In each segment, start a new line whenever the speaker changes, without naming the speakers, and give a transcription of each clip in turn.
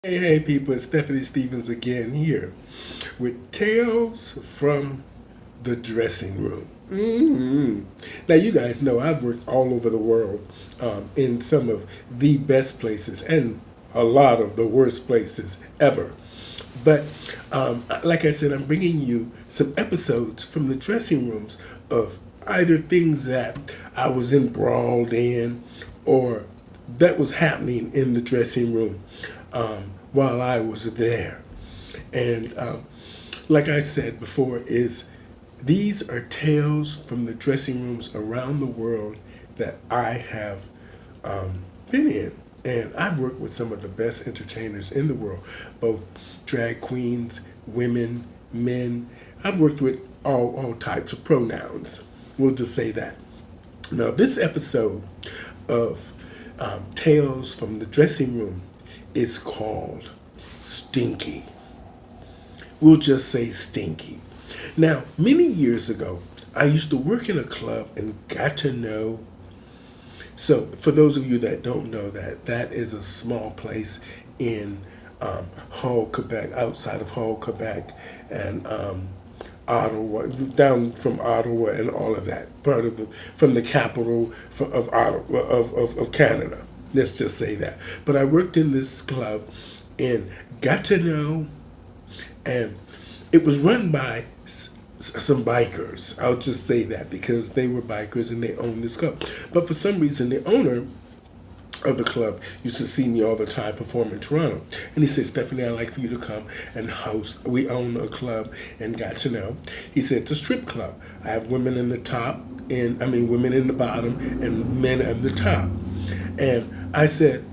Hey, people, it's Stephanie Stevens again here with Tales from the Dressing Room. Now, you guys know I've worked all over the world in some of the best places and a lot of the worst places ever. But like I said, I'm bringing you some episodes from the dressing rooms of either things that I was embroiled in or that was happening in the dressing room while I was there. And like I said before, is these are tales from the dressing rooms around the world that I have been in. And I've worked with some of the best entertainers in the world, both drag queens, women, men. I've worked with all types of pronouns. We'll just say that. Now, this episode of Tales from the Dressing Room is called Stinky. We'll just say Stinky. Now, many years ago, I used to work in a club in Gatineau. So, for those of you that don't know that, that is a small place in Hull, Quebec, outside of Hull, Quebec, and Ottawa, down from Ottawa and all of that, part of from the capital of Ottawa, of Canada. Let's just say that. But I worked in this club in Gatineau, and it was run by some bikers. I'll just say that because they were bikers and they owned this club. But for some reason, the owner of the club used to see me all the time perform in Toronto. And he said, Stephanie, I'd like for you to come and host. We own a club and got to know. He said, it's a strip club. I have women in the top, women in the bottom and men at the top. And I said,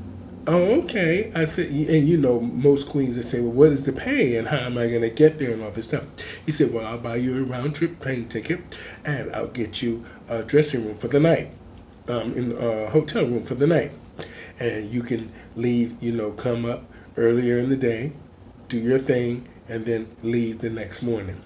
oh, okay. I said, and you know, most queens, they say, well, what is the pay and how am I going to get there and all this stuff? He said, well, I'll buy you a round trip plane ticket and I'll get you a dressing room for the night, in a hotel room for the night. And you can leave, come up earlier in the day, do your thing, and then leave the next morning.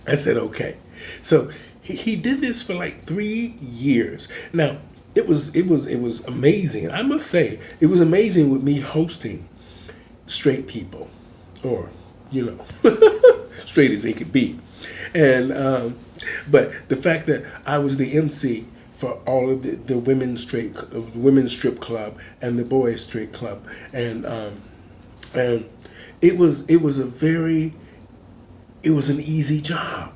I said, okay. So he did this for like 3 years. Now, it was amazing. I must say, it was amazing with me hosting straight people, or straight as they could be, and but the fact that I was the MC for all of the women's strip club and the boys straight club, and it was an easy job,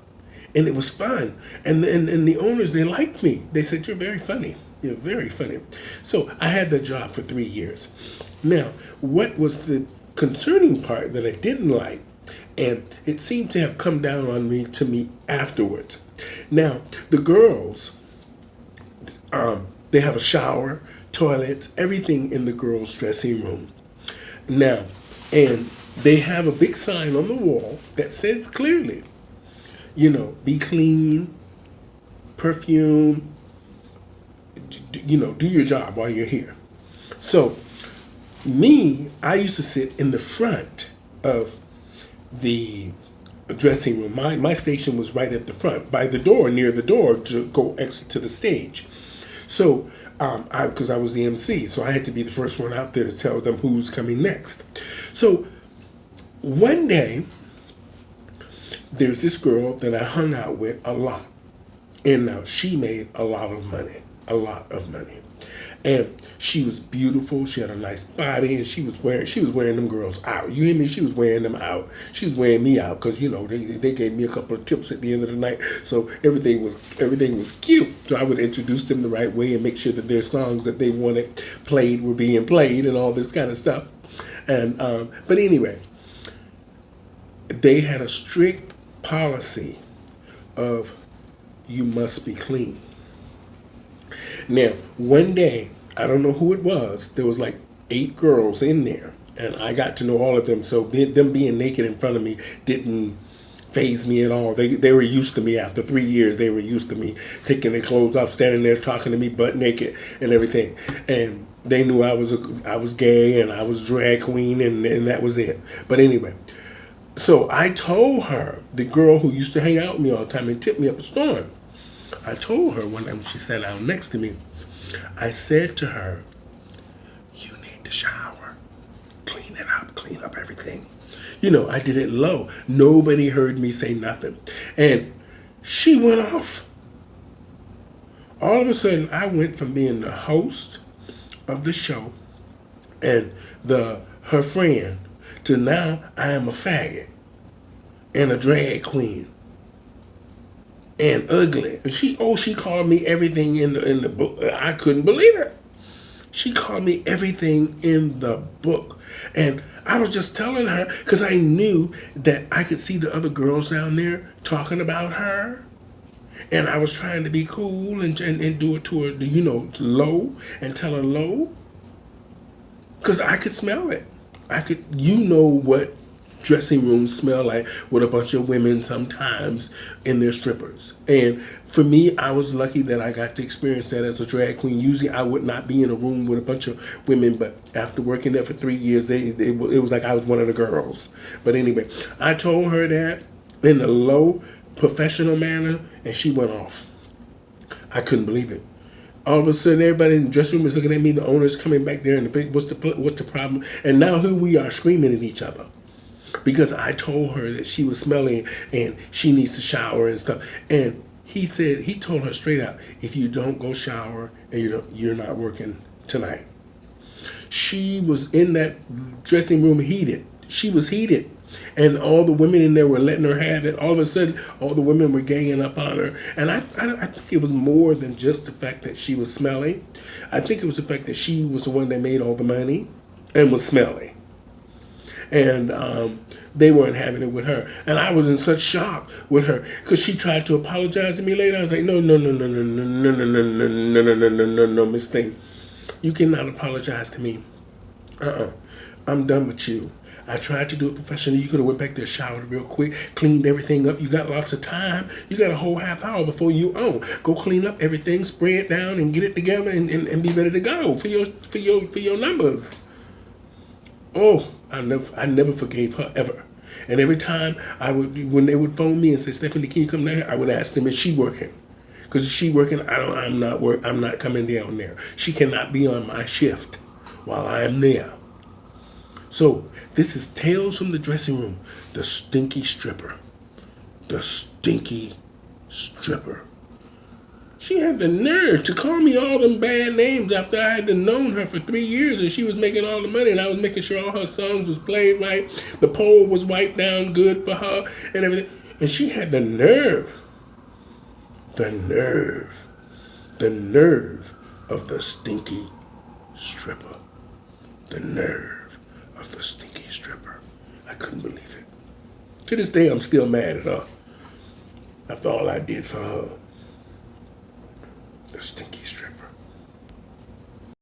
and it was fun, and the owners, they liked me. They said, you're very funny. You're very funny. So I had that job for 3 years. Now, what was the concerning part that I didn't like, and it seemed to have come down on me afterwards. Now, the girls, they have a shower, toilets, everything in the girls' dressing room. Now, and they have a big sign on the wall that says clearly, be clean, perfume, do your job while you're here. So, I used to sit in the front of the dressing room. My station was right at the front, by the door, near the door to go exit to the stage. So, because I was the MC, so I had to be the first one out there to tell them who's coming next. So, one day, there's this girl that I hung out with a lot, and now she made a lot of money. And she was beautiful. She had a nice body, and she was wearing them girls out. You hear me? She was wearing them out. She was wearing me out because they gave me a couple of tips at the end of the night. So everything was cute. So I would introduce them the right way and make sure that their songs that they wanted played were being played and all this kind of stuff. And but anyway, they had a strict policy of you must be clean. Now, one day, I don't know who it was, there was like 8 girls in there, and I got to know all of them, so them being naked in front of me didn't faze me at all. They were used to me. After 3 years, they were used to me taking their clothes off, standing there talking to me butt naked and everything. And they knew I was gay and I was drag queen, and that was it. But anyway, so I told her, the girl who used to hang out with me all the time and tip me up a storm, I told her one time when she sat down next to me, I said to her, you need to shower. Clean I did it low. Nobody heard me say nothing. And she went off. All of a sudden, I went from being the host of the show and her friend to now I am a faggot and a drag queen and ugly. And she called me everything in the book. I couldn't believe it. She called me everything in the book. And I was just telling her because I knew that I could see the other girls down there talking about her. And I was trying to be cool and do it to her, low and tell her low. Because I could smell it. What dressing rooms smell like with a bunch of women sometimes in their strippers. And for me, I was lucky that I got to experience that as a drag queen. Usually I would not be in a room with a bunch of women, but after working there for 3 years, it was like I was one of the girls. But anyway, I told her that in a low professional manner, and she went off. I couldn't believe it. All of a sudden, everybody in the dressing room is looking at me. The owner's coming back there, and what's the problem? And now here we are screaming at each other because I told her that she was smelly and she needs to shower and stuff. And he told her straight out, if you don't go shower and you're not working tonight. She was in that dressing room heated. She was heated. And all the women in there were letting her have it. All of a sudden, all the women were ganging up on her. And I think it was more than just the fact that she was smelly. I think it was the fact that she was the one that made all the money and was smelly. And they weren't having it with her. And I was in such shock with her because she tried to apologize to me later. I was like, no, Miss Thing. You cannot apologize to me. I'm done with you. I tried to do it professionally. You could have went back there, showered real quick, cleaned everything up. You got lots of time. You got a whole half hour before you own. Go clean up everything, spray it down, and get it together, and be ready to go for your numbers. Oh, I never forgave her ever. And every time when they would phone me and say, Stephanie, can you come down here? I would ask them, is she working? Because if she working, I'm not coming down there. She cannot be on my shift while I am there. So, this is Tales from the Dressing Room, the stinky stripper. The stinky stripper. She had the nerve to call me all them bad names after I had known her for 3 years and she was making all the money and I was making sure all her songs was played right, the pole was wiped down good for her and everything. And she had the nerve of the stinky stripper. The nerve of the stinky stripper. I couldn't believe it. To this day, I'm still mad at her after all I did for her. The stinky stripper.